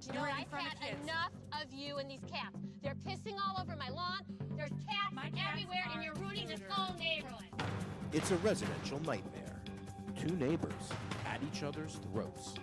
you know, I've had enough of you and these cats. They're pissing all over my lawn. There's cats everywhere, and you're ruining this whole neighborhood. It's a residential nightmare. Two neighbors at each other's throats.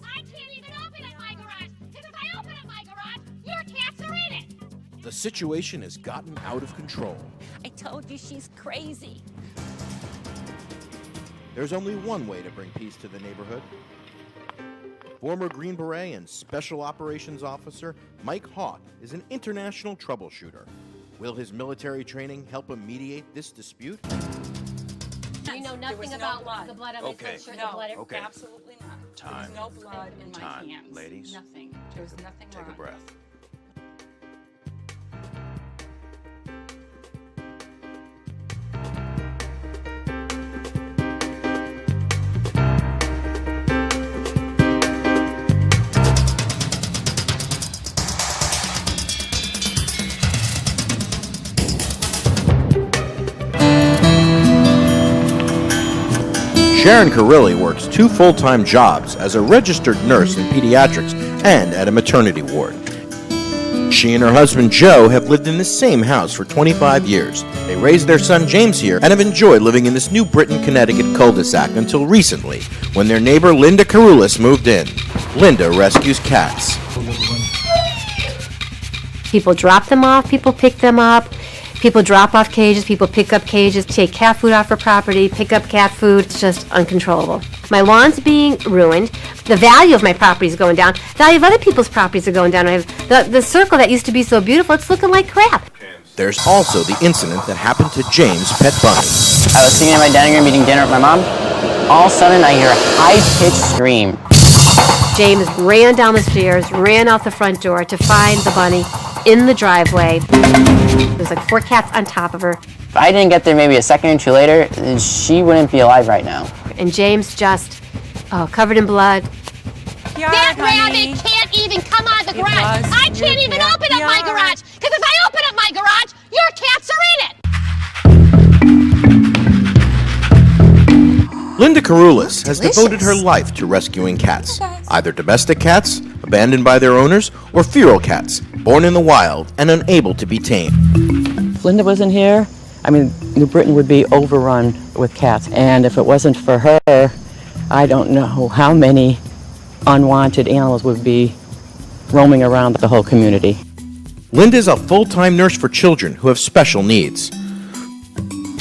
I can't even open up my garage, because if I open up my garage, your cats are in it. The situation has gotten out of control. I told you she's crazy. There's only one way to bring peace to the neighborhood. Former Green Beret and Special Operations Officer Mykel Hawke is an international troubleshooter. Will his military training help him mediate this dispute? You know nothing about the blood on my sweatshirt. No, the blood. okay. Absolutely not. Time. There's no blood in my hands. Ladies. Nothing. There's nothing wrong. Take a breath. Sharon Carilli works 2 full-time jobs as a registered nurse in pediatrics and at a maternity ward. She and her husband Joe have lived in the same house for 25 years. They raised their son James here and have enjoyed living in this New Britain, Connecticut cul-de-sac until recently, when their neighbor Linda Carulis moved in. Linda rescues cats. People drop them off, people pick them up. People drop off cages, people pick up cages, take cat food off her property, pick up cat food. It's just uncontrollable. My lawn's being ruined. The value of my property is going down. The value of other people's properties are going down. I have the circle that used to be so beautiful, it's looking like crap. There's also the incident that happened to James' pet bunny. I was sitting in my dining room eating dinner with my mom. All of a sudden, I hear a high-pitched scream. James ran down the stairs, ran out the front door to find the bunny in the driveway. There's like 4 cats on top of her. If I didn't get there maybe a second or two later, then she wouldn't be alive right now. And James just covered in blood. That rabbit can't even come out of the garage. I can't even open up my garage, because if I open up my garage, your cats are in it. Linda Carulis has devoted her life to rescuing cats, either domestic cats, abandoned by their owners, or feral cats, born in the wild and unable to be tamed. If Linda wasn't here, I mean, New Britain would be overrun with cats. And if it wasn't for her, I don't know how many unwanted animals would be roaming around the whole community. Linda is a full-time nurse for children who have special needs.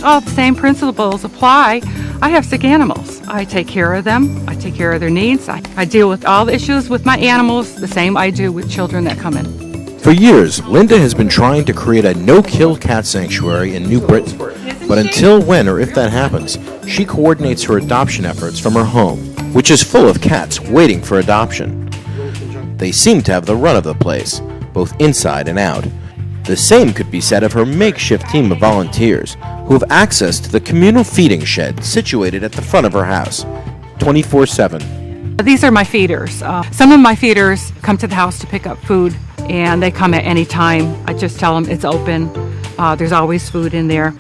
All the same principles apply. I have sick animals. I take care of them. I take care of their needs. I deal with all the issues with my animals the same I do with children that come in. For years, Linda has been trying to create a no-kill cat sanctuary in New Britain. But until when or if that happens, she coordinates her adoption efforts from her home, which is full of cats waiting for adoption. They seem to have the run of the place, both inside and out. The same could be said of her makeshift team of volunteers who have access to the communal feeding shed situated at the front of her house, 24/7. These are my feeders. Some of my feeders come to the house to pick up food, and they come at any time. I just tell them it's open. There's always food in there.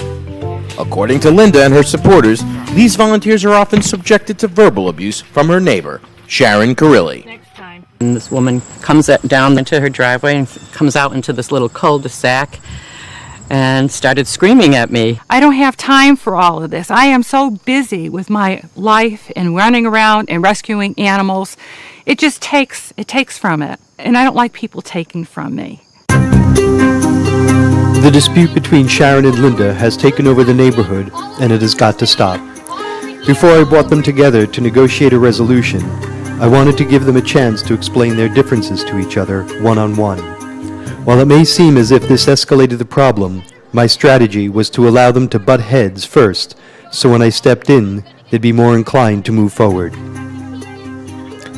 According to Linda and her supporters, these volunteers are often subjected to verbal abuse from her neighbor, Sharon Carilli. And this woman comes down into her driveway and comes out into this little cul-de-sac and started screaming at me. I don't have time for all of this. I am so busy with my life and running around and rescuing animals. It just takes from it. And I don't like people taking from me. The dispute between Sharon and Linda has taken over the neighborhood, and it has got to stop. Before I brought them together to negotiate a resolution, I wanted to give them a chance to explain their differences to each other one-on-one. While it may seem as if this escalated the problem, my strategy was to allow them to butt heads first, so when I stepped in, they'd be more inclined to move forward.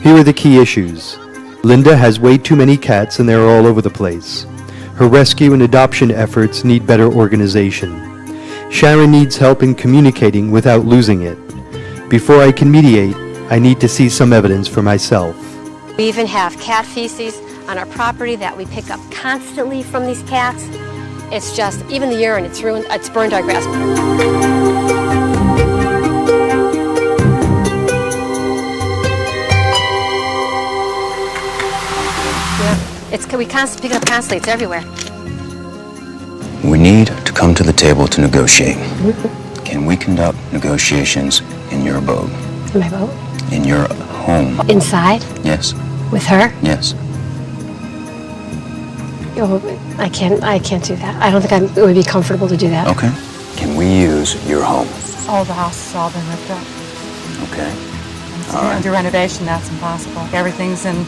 Here are the key issues. Linda has way too many cats and they're all over the place. Her rescue and adoption efforts need better organization. Sharon needs help in communicating without losing it. Before I can mediate, I need to see some evidence for myself. We even have cat feces on our property that we pick up constantly from these cats. It's just, even the urine, it's ruined, it's burned our grass. We constantly pick it up constantly. It's everywhere. We need to come to the table to negotiate. Can we conduct negotiations in your abode? In my boat? In your home? Inside? Yes. With her? Yes. Oh, I can't do that. I don't think it would be comfortable to do that. Okay. Can we use your home? Oh, the house has all been ripped up. Okay. So under renovation, that's impossible. Everything's in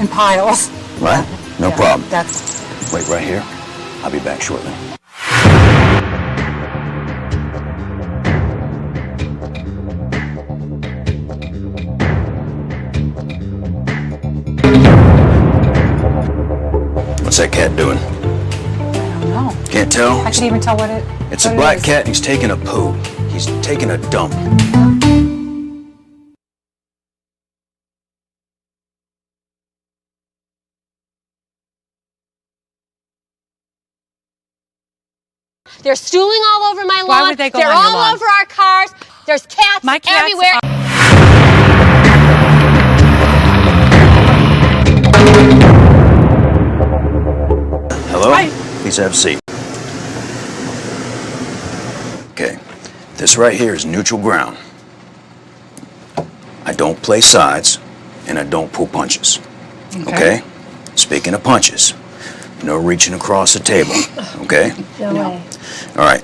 piles. Right? No Yeah, problem. That's Wait right here. I'll be back shortly. What's that cat doing? I don't know. Can't tell? I can't even tell what it. It's a what it black is. cat and he's taking a poo. He's taking a dump. They're stooling all over my lawn. Why would they go They're on your all lawn? over our cars. There's cats My cats everywhere. Hello? Hi. Please have a seat. Okay. This right here is neutral ground. I don't play sides, and I don't pull punches. Okay? Speaking of punches, no reaching across the table. Okay? No way. All right.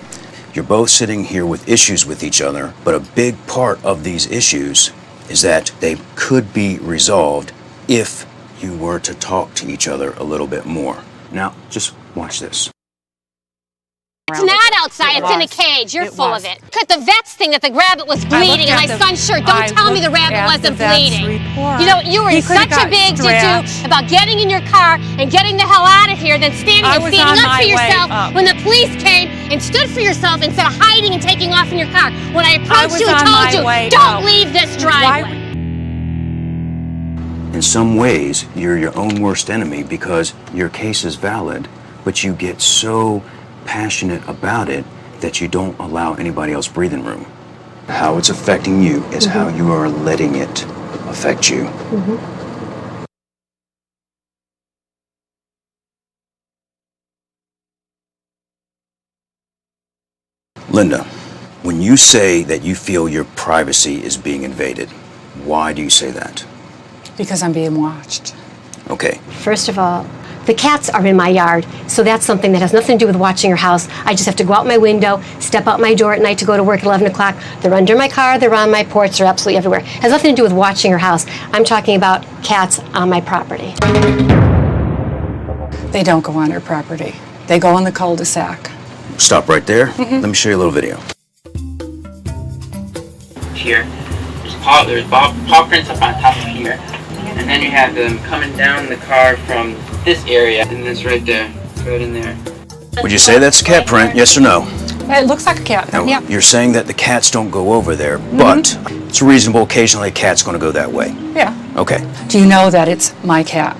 You're both sitting here with issues with each other, but a big part of these issues is that they could be resolved if you were to talk to each other a little bit more. Now, just watch this. It's not outside. It's in a was. cage. You're It full was. of it. Because the vets think that the rabbit was bleeding, and my son's shirt. Don't tell me the rabbit wasn't bleeding. You know, you were in such a big to-do about getting in your car and getting the hell out of here than standing I and was standing on up my for way yourself up. when the police came and stood for yourself instead of hiding and taking off in your car. When I approached was you and on told my you, way don't out. leave this driveway. In some ways, you're your own worst enemy because your case is valid, but you get so passionate about it that you don't allow anybody else breathing room. How it's affecting you is how you are letting it affect you. Linda, when you say that you feel your privacy is being invaded, why do you say that? Because I'm being watched. Okay, First of all, the cats are in my yard, so that's something that has nothing to do with watching your house. I just have to go out my window, step out my door at night to go to work at 11 o'clock. They're under my car, they're on my porch, they're absolutely everywhere. It has nothing to do with watching your house. I'm talking about cats on my property. They don't go on our property. They go on the cul-de-sac. stop right there. Let me show you a little video. Here, there's paw prints up on top of here, and then you have them coming down the car from this area, and it's right there, right in there. Would you say that's a cat print, yes or no? It looks like a cat. Now, Yeah. you're saying that the cats don't go over there, but it's reasonable occasionally a cat's going to go that way. Yeah. Okay. Do you know that it's my cat?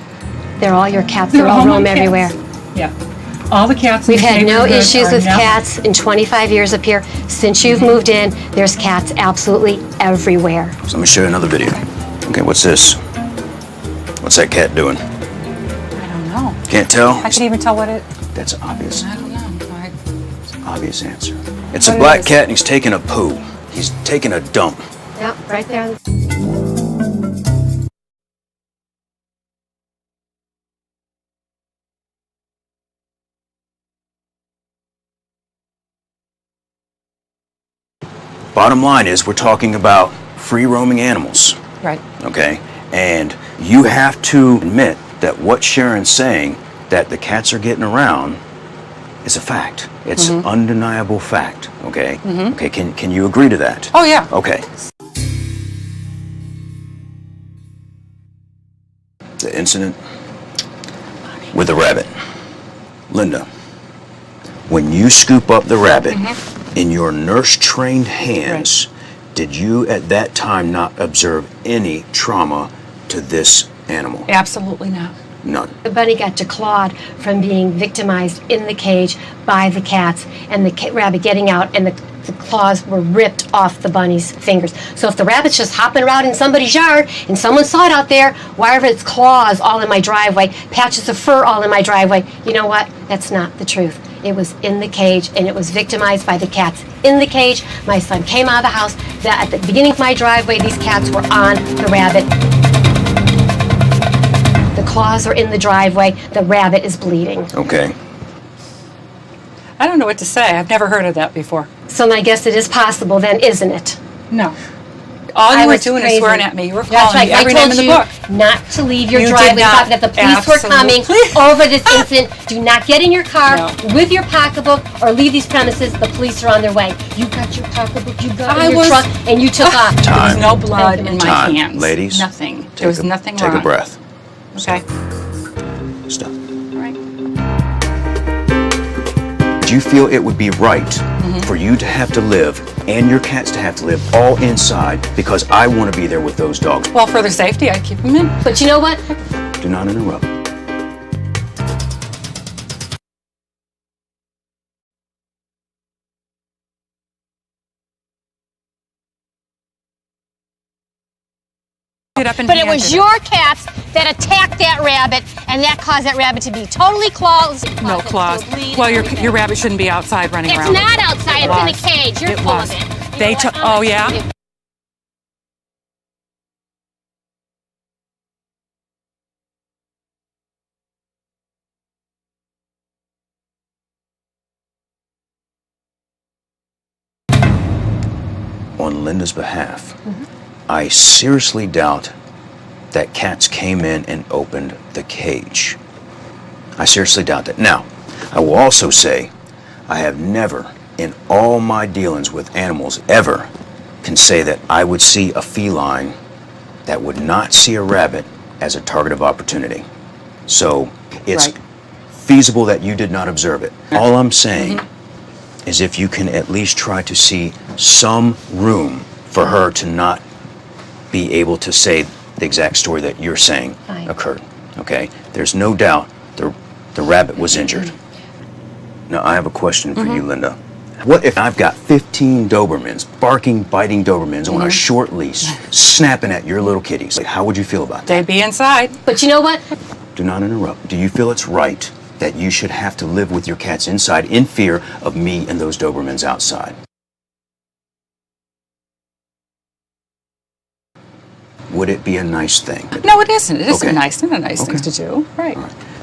They're all your cats, they all roam everywhere. Yeah. All the cats. We've had no issues with cats in 25 years up here. Since you've moved in, there's cats absolutely everywhere. So let me show you another video. Okay, what's this? What's that cat doing? I don't know. Can't tell? I can't even tell what it. That's obvious. I don't know. It's an obvious answer. It's What a it black is. cat and he's taking a poo. He's taking a dump. Yep, right there. Bottom line is we're talking about free roaming animals. Right. Okay? And you have to admit that what Sharon's saying, that the cats are getting around, is a fact. It's an undeniable fact. Okay? Okay, can you agree to that? Oh yeah. Okay. The incident with the rabbit. Linda, when you scoop up the rabbit in your nurse-trained hands, did you at that time not observe any trauma to this animal? Absolutely not. None. The bunny got declawed from being victimized in the cage by the cats and the rabbit getting out and the the claws were ripped off the bunny's fingers. So if the rabbit's just hopping around in somebody's yard and someone saw it out there, why are its claws all in my driveway, patches of fur all in my driveway? You know what? That's not the truth. It was in the cage, and it was victimized by the cats in the cage. My son came out of the house. At the beginning of my driveway, these cats were on the rabbit. The claws are in the driveway. The rabbit is bleeding. Okay. I don't know what to say. I've never heard of that before. So I guess it is possible then, isn't it? No. All you were doing is swearing at me. You were calling me every name in the book. Not to leave your You driveway. did not. That the police were coming over this incident. Do not get in your car with your pocketbook or leave these premises. The police are on their way. You got your pocketbook, you got in your truck, and you took off. There was no blood in my Time. hands. Ladies, Nothing. There was nothing wrong. Take a breath. Okay. Stop. All right. Do you feel it would be right for you to have to live and your cats to have to live all inside because I want to be there with those dogs? Well, for their safety, I'd keep them in. But you know what? Do not interrupt. But it was your cats that attacked that rabbit, and that caused that rabbit to be totally claws. No claws. Well, your rabbit shouldn't be outside running It's around. not outside. It's in a cage. You're It full was. of it. They took. Oh yeah. On Linda's behalf, I seriously doubt that cats came in and opened the cage. I seriously doubt that. Now, I will also say I have never, in all my dealings with animals ever, can say that I would see a feline that would not see a rabbit as a target of opportunity. So it's feasible that you did not observe it. All I'm saying is if you can at least try to see some room for her to not be able to say the exact story that you're saying occurred. Okay? There's no doubt the rabbit was injured. Now, I have a question for you, Linda. What if I've got 15 Dobermans, barking, biting Dobermans on a short leash, snapping at your little kitties? Like, how would you feel about that? They'd be inside. But you know what? Do not interrupt. Do you feel it's right that you should have to live with your cats inside in fear of me and those Dobermans outside? Would it be a nice thing? No, it isn't. It isn't Okay. nice. It's not a nice thing to do. Right.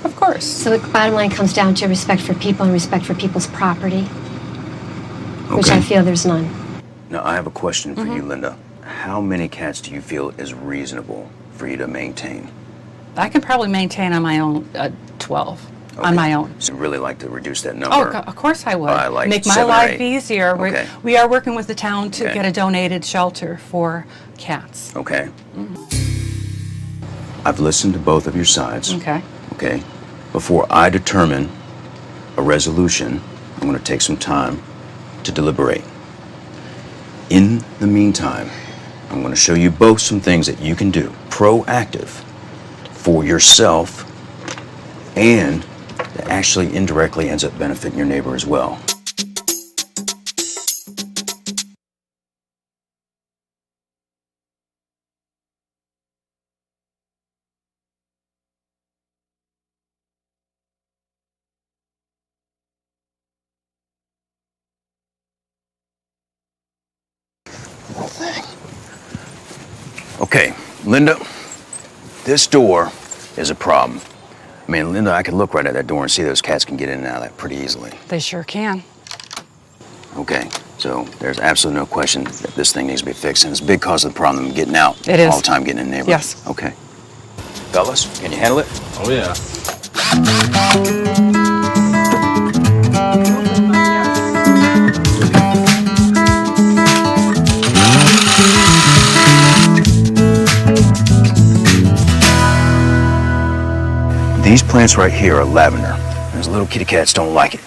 Of course. So the bottom line comes down to respect for people and respect for people's property, which I feel there's none. Now, I have a question for you, Linda. How many cats do you feel is reasonable for you to maintain? I can probably maintain on my own 12. On my own. So you really like to reduce that Oh, number? of course I would. By like Make my 7 or life 8. easier. Okay. We are working with the town to Okay. get a donated shelter for cats. Okay. I've listened to both of your sides. Okay. Okay. Before I determine a resolution, I'm going to take some time to deliberate. In the meantime, I'm going to show you both some things that you can do, proactive, for yourself, and that actually indirectly ends up benefiting your neighbor as well. Okay, Linda, this door is a problem. I mean, Linda, I could look right at that door and see those cats can get in and out of that pretty easily. They sure can. Okay, so there's absolutely no question that this thing needs to be fixed, and it's a big cause of the problem of getting out It is. all the time, getting in the neighborhood. Yes. Okay. Fellas, can you handle it? Oh, yeah. These plants right here are lavender. And those little kitty cats don't like it.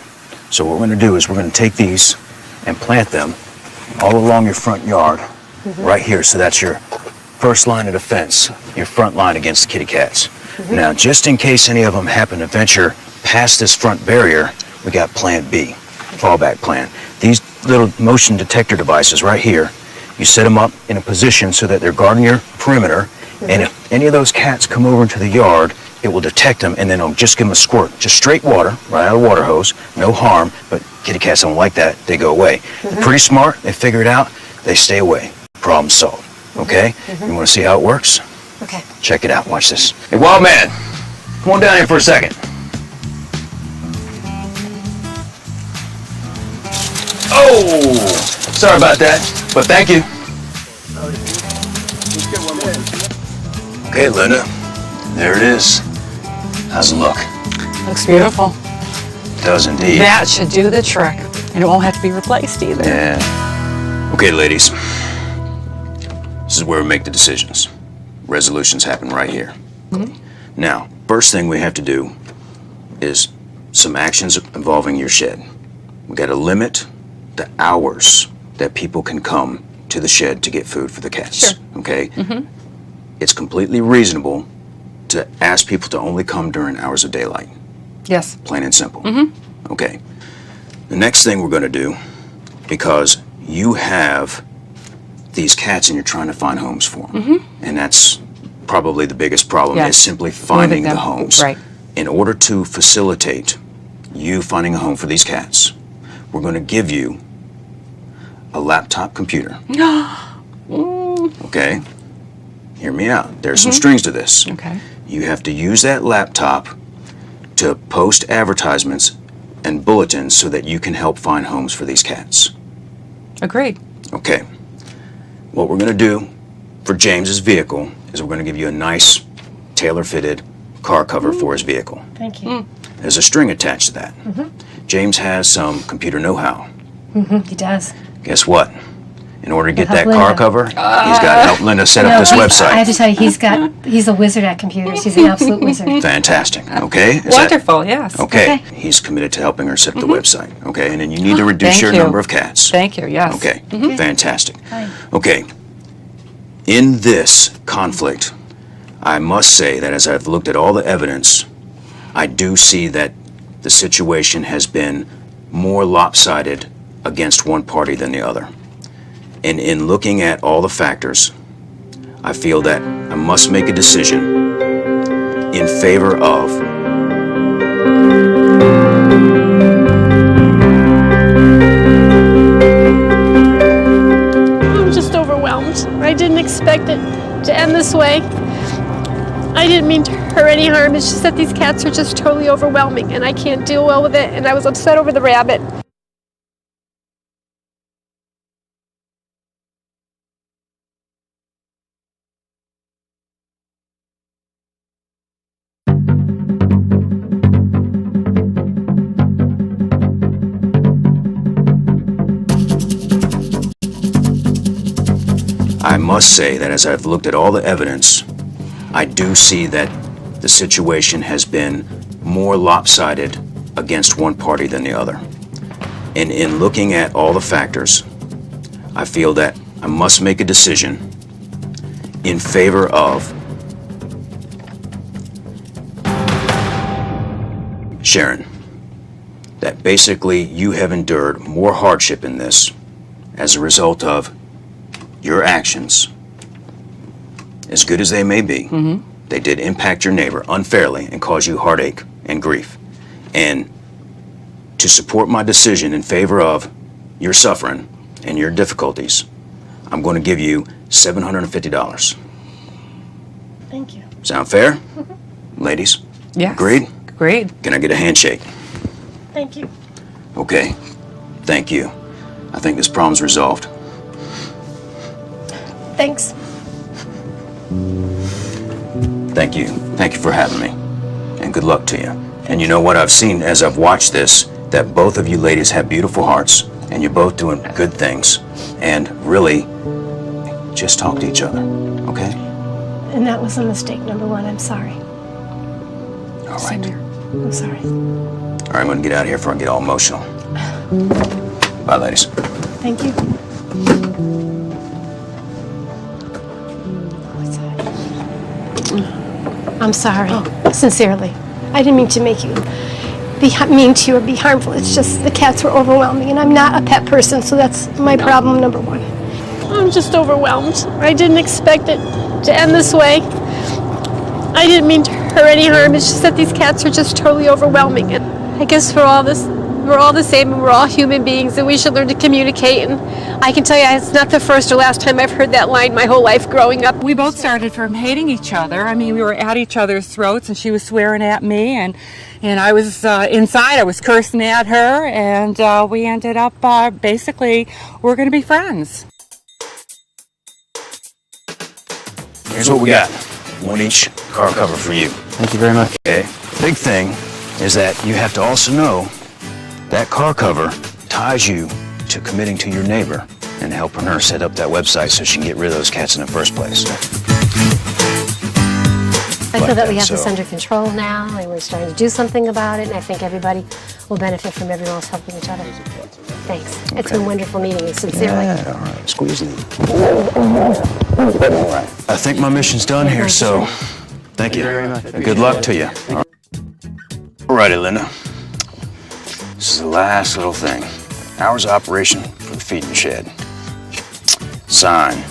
So what we're going to do is we're going to take these and plant them all along your front yard, right here. So that's your first line of defense, your front line against the kitty cats. Now, just in case any of them happen to venture past this front barrier, we got Plan B, fallback plan. These little motion detector devices right here. You set them up in a position so that they're guarding your perimeter, and if any of those cats come over into the yard, it will detect them, and then it'll just give them a squirt. Just straight water, right out of the water hose, no harm, but kitty cats don't like that, they go away. They're pretty smart, they figure it out, they stay away. Problem solved, okay? You wanna see how it works? Okay. Check it out, watch this. Hey, wild man, come on down here for a second. Oh, sorry about that, but thank you. Okay, Linda, there it is. How's it look? Looks beautiful. It does indeed. That should do the trick. And it won't have to be replaced either. Yeah. Okay, ladies. This is where we make the decisions. Resolutions happen right here. Now, first thing we have to do is some actions involving your shed. We got to limit the hours that people can come to the shed to get food for the cats. Sure. Okay? It's completely reasonable to ask people to only come during hours of daylight. Yes. Plain and simple. Okay. The next thing we're going to do, because you have these cats and you're trying to find homes for them, and that's probably the biggest problem, Yes. is simply finding the them. homes. Right. In order to facilitate you finding a home for these cats, we're going to give you a laptop computer. Okay? Hear me out. There's some strings to this. Okay. You have to use that laptop to post advertisements and bulletins so that you can help find homes for these cats. Agreed. Okay. What we're going to do for James's vehicle is we're going to give you a nice tailor-fitted car cover for his vehicle. Thank you. There's a string attached to that. James has some computer know-how. He does. Guess what? In order to get Help that car Linda. cover, he's got to help Linda set up this I have website. to tell you, he's a wizard at computers. He's an absolute wizard. Fantastic. Okay? Is that- Wonderful, yes. Okay. Okay. He's committed to helping her set up the website. Okay. And then you need to reduce Thank your you. number of cats. Thank you, yes. Okay. Fantastic. Fine. Okay. In this conflict, I must say that as I've looked at all the evidence, I do see that the situation has been more lopsided against one party than the other. And in looking at all the factors, I feel that I must make a decision in favor of I'm just overwhelmed. I didn't expect it to end this way. I didn't mean to her any harm. It's just that these cats are just totally overwhelming and I can't deal well with it, and I was upset over the rabbit. I must say that as I've looked at all the evidence, I do see that the situation has been more lopsided against one party than the other. And in looking at all the factors, I feel that I must make a decision in favor of Sharon. That basically you have endured more hardship in this as a result of your actions, as good as they may be. They did impact your neighbor unfairly and cause you heartache and grief. And to support my decision in favor of your suffering and your difficulties, I'm going to give you $750. Thank you. Sound fair? Ladies? Yes. Agreed? Agreed. Can I get a handshake? Thank you. Okay. Thank you. I think this problem's resolved. Thanks. Thank you. Thank you for having me. And good luck to you. And you know what I've seen as I've watched this, that both of you ladies have beautiful hearts, and you're both doing good things. And really, just talk to each other, okay? And that was a mistake, number one. I'm sorry. All right. I'm sorry. All right, I'm going to get out of here before I get all emotional. Bye, ladies. Thank you. I'm sorry, sincerely. I didn't mean to make you be mean to you or be harmful. It's just the cats were overwhelming, and I'm not a pet person, so that's my problem number one. I'm just overwhelmed. I didn't expect it to end this way. I didn't mean to her any harm. It's just that these cats are just totally overwhelming. And I guess we're all the same, and we're all human beings, and we should learn to communicate. And I can tell you, it's not the first or last time I've heard that line my whole life growing up. We both started from hating each other. I mean, we were at each other's throats, and she was swearing at me, and I was inside, I was cursing at her, and we ended up basically, we're going to be friends. Here's what we got. One each car cover for you. Thank you very much. Okay. Big thing is that you have to also know that car cover ties you to committing to your neighbor and helping her set up that website so she can get rid of those cats in the first place. I feel that we have So- this under control now, and we're starting to do something about it, and I think everybody will benefit from everyone else helping each other. Thanks. It's been wonderful meeting you, sincerely. Yeah, all right. Squeeze it. All right. I think my mission's done here, so thank you. Good luck to you. All righty, Linda. This is the last little thing. Hours of operation for the feeding shed. Sign.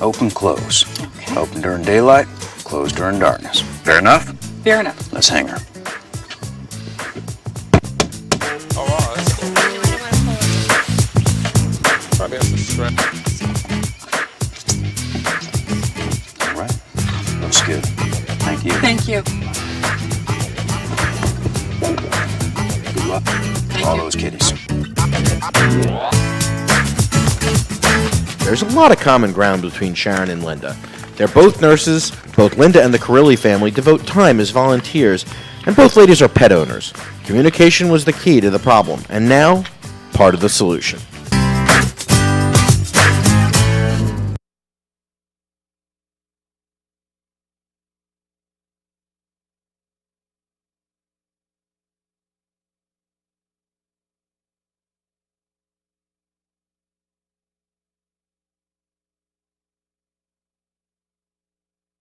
Open, close. Okay. Open during daylight, close during darkness. Fair enough? Fair enough. Let's hang her. All right. Looks good. Thank you. Thank you. Good luck. All those kitties. There's a lot of common ground between Sharon and Linda. They're both nurses, both Linda and the Carilli family devote time as volunteers, and both ladies are pet owners. Communication was the key to the problem, and now, part of the solution.